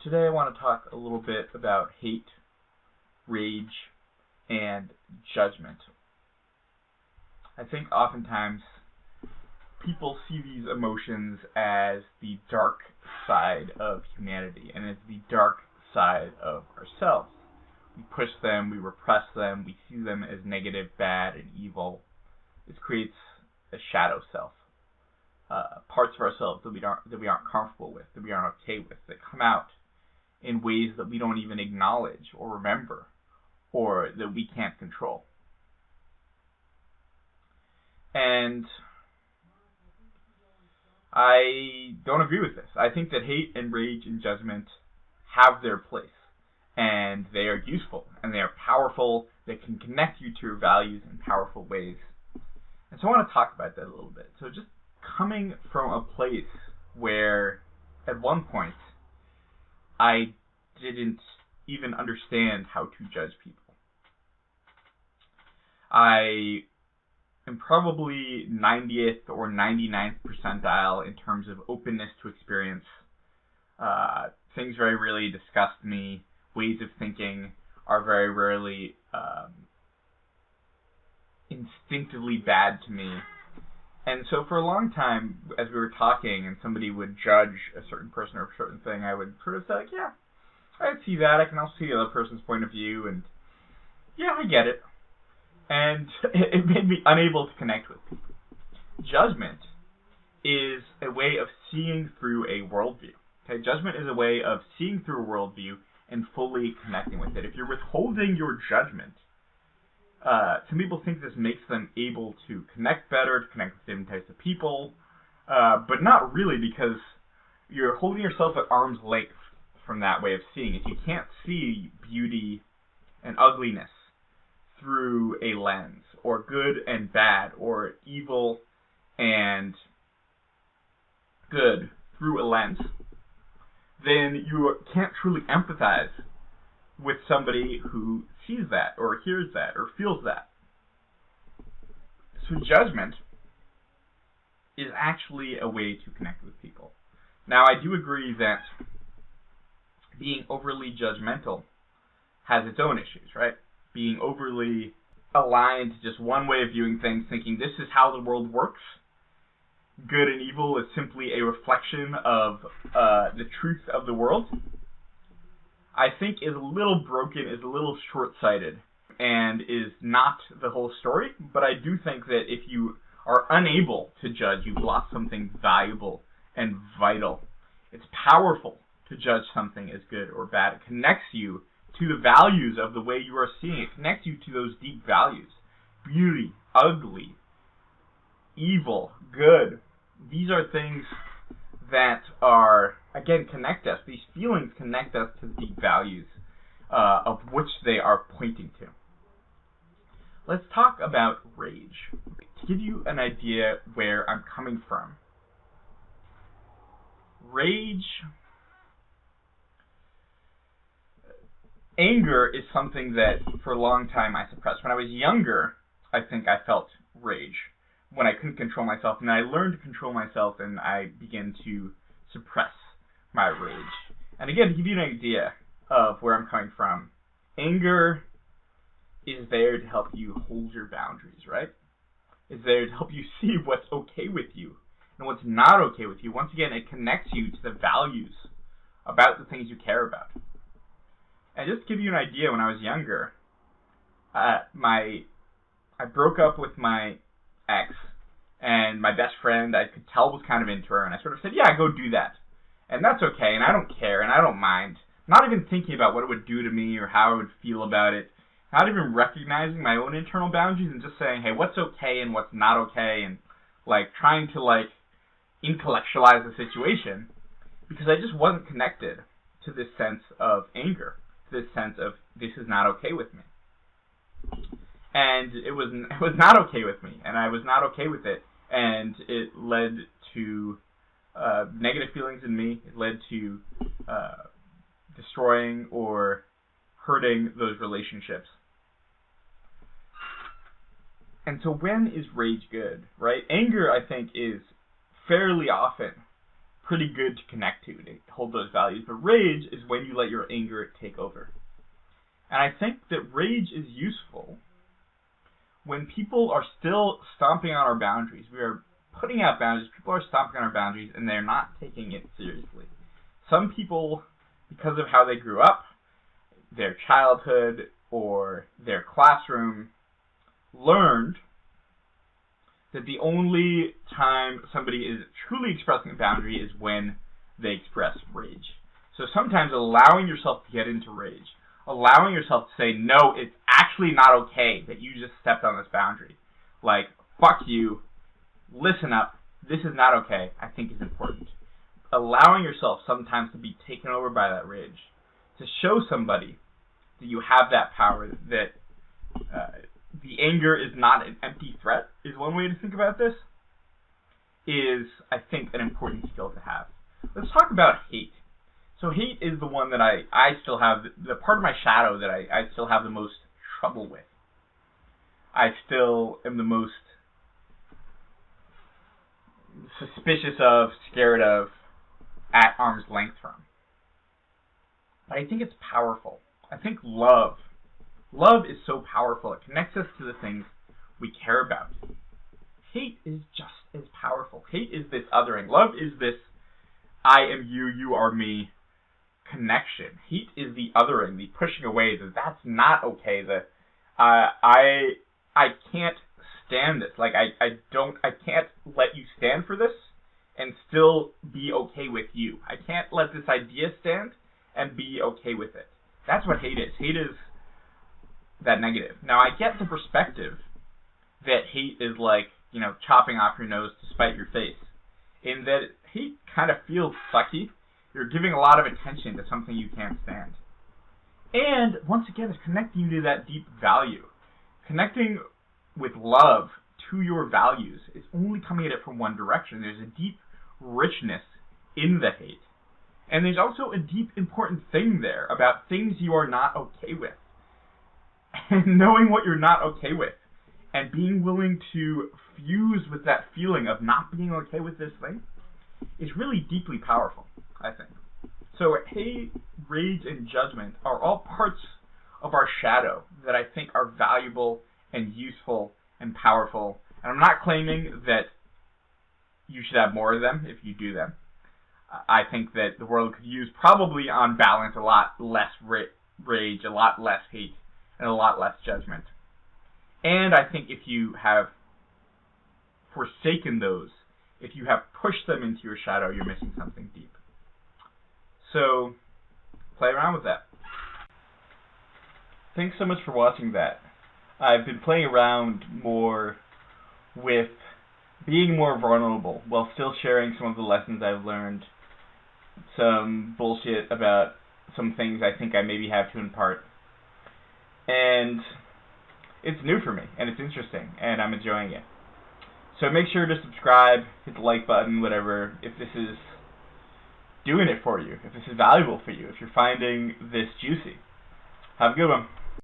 Today I want to talk a little bit about hate, rage, and judgment. I think oftentimes people see these emotions as the dark side of humanity and as the dark side of ourselves. We push them, we repress them, we see them as negative, bad, and evil. This creates a shadow self. Parts of ourselves that we aren't comfortable with, that we aren't okay with, that come out in ways that we don't even acknowledge or remember, or that we can't control. And I don't agree with this. I think that hate and rage and judgment have their place, and they are useful, and they are powerful. They can connect you to your values in powerful ways. And so I want to talk about that a little bit. So just coming from a place where at one point I didn't even understand how to judge people. I am probably 90th or 99th percentile in terms of openness to experience. Things very rarely disgust me. Ways of thinking are very rarely instinctively bad to me. And so for a long time, as we were talking and somebody would judge a certain person or a certain thing, I would sort of say, like, yeah, I see that. I can also see the other person's point of view, and yeah, I get it. And it made me unable to connect with people. Judgment is a way of seeing through a worldview. Okay, judgment is a way of seeing through a worldview and fully connecting with it. If you're withholding your judgment, some people think this makes them able to connect better, to connect with different types of people, but not really, because you're holding yourself at arm's length from that way of seeing. If you can't see beauty and ugliness through a lens, or good and bad, or evil and good through a lens, then you can't truly empathize with somebody who sees that, or hears that, or feels that. So judgment is actually a way to connect with people. Now, I do agree that being overly judgmental has its own issues, right? Being overly aligned to just one way of viewing things, thinking this is how the world works. Good and evil is simply a reflection of the truth of the world, I think is a little broken, is a little short-sighted, and is not the whole story. But I do think that if you are unable to judge, you've lost something valuable and vital. It's powerful to judge something as good or bad. It connects you to the values of the way you are seeing it. It connects you to those deep values. Beauty, ugly, evil, good. These are things that are, again, connect us. These feelings connect us to deep values of which they are pointing to. Let's talk about rage. To give you an idea where I'm coming from, anger is something that for a long time I suppressed. When I was younger, I think I felt rage when I couldn't control myself, and I learned to control myself, and I began to suppress my rage. And again, to give you an idea of where I'm coming from, anger is there to help you hold your boundaries, right? It's there to help you see what's okay with you and what's not okay with you. Once again, it connects you to the values about the things you care about. And just to give you an idea, when I was younger, I broke up with my ex, and my best friend, I could tell, was kind of into her, and I sort of said, yeah, go do that. And that's okay, and I don't care, and I don't mind. Not even thinking about what it would do to me or how I would feel about it. Not even recognizing my own internal boundaries and just saying, hey, what's okay and what's not okay, and trying to intellectualize the situation, because I just wasn't connected to this sense of anger, to this sense of this is not okay with me. And it was not okay with me, and I was not okay with it, and it led to negative feelings in me. It led to destroying or hurting those relationships. And so when is rage good, right? Anger, I think, is fairly often pretty good to connect to hold those values. But rage is when you let your anger take over. And I think that rage is useful when people are still stomping on our boundaries. We are putting out boundaries, people are stomping on our boundaries, and they're not taking it seriously. Some people, because of how they grew up, their childhood, or their classroom, learned that the only time somebody is truly expressing a boundary is when they express rage. So sometimes allowing yourself to get into rage, allowing yourself to say, no, it's actually not okay that you just stepped on this boundary. Like, fuck you, listen up, this is not okay, I think is important. Allowing yourself sometimes to be taken over by that rage, to show somebody that you have that power, that the anger is not an empty threat, is one way to think about this, is, I think, an important skill to have. Let's talk about hate. So hate is the one that I still have, the part of my shadow that I still have the most trouble with. I still am the most suspicious of, scared of, at arm's length from. But I think it's powerful. I think love is so powerful. It connects us to the things we care about. Hate is just as powerful. Hate is this othering. Love is this I am you, you are me connection. Hate is the othering, the pushing away, that's not okay, I can't stand this. Like, I can't let you stand for this and still be okay with you. I can't let this idea stand and be okay with it. That's what hate is. Hate is that negative. Now, I get the perspective that hate is like, chopping off your nose to spite your face. In that hate kind of feels sucky. You're giving a lot of attention to something you can't stand. And, once again, it's connecting you to that deep value. Connecting with love to your values is only coming at it from one direction. There's a deep richness in the hate. And there's also a deep, important thing there about things you are not okay with. And knowing what you're not okay with. And being willing to fuse with that feeling of not being okay with this thing is really deeply powerful, I think. So hate, rage, and judgment are all parts of our shadow that I think are valuable and useful and powerful. And I'm not claiming that you should have more of them if you do them. I think that the world could use, probably on balance, a lot less rage, a lot less hate, and a lot less judgment. And I think if you have forsaken those, if you have pushed them into your shadow, you're missing something deep. So, play around with that. Thanks so much for watching that. I've been playing around more with being more vulnerable while still sharing some of the lessons I've learned, some bullshit about some things I think I maybe have to impart. And it's new for me, and it's interesting, and I'm enjoying it. So make sure to subscribe, hit the like button, whatever, if this is doing it for you, if this is valuable for you, if you're finding this juicy. Have a good one.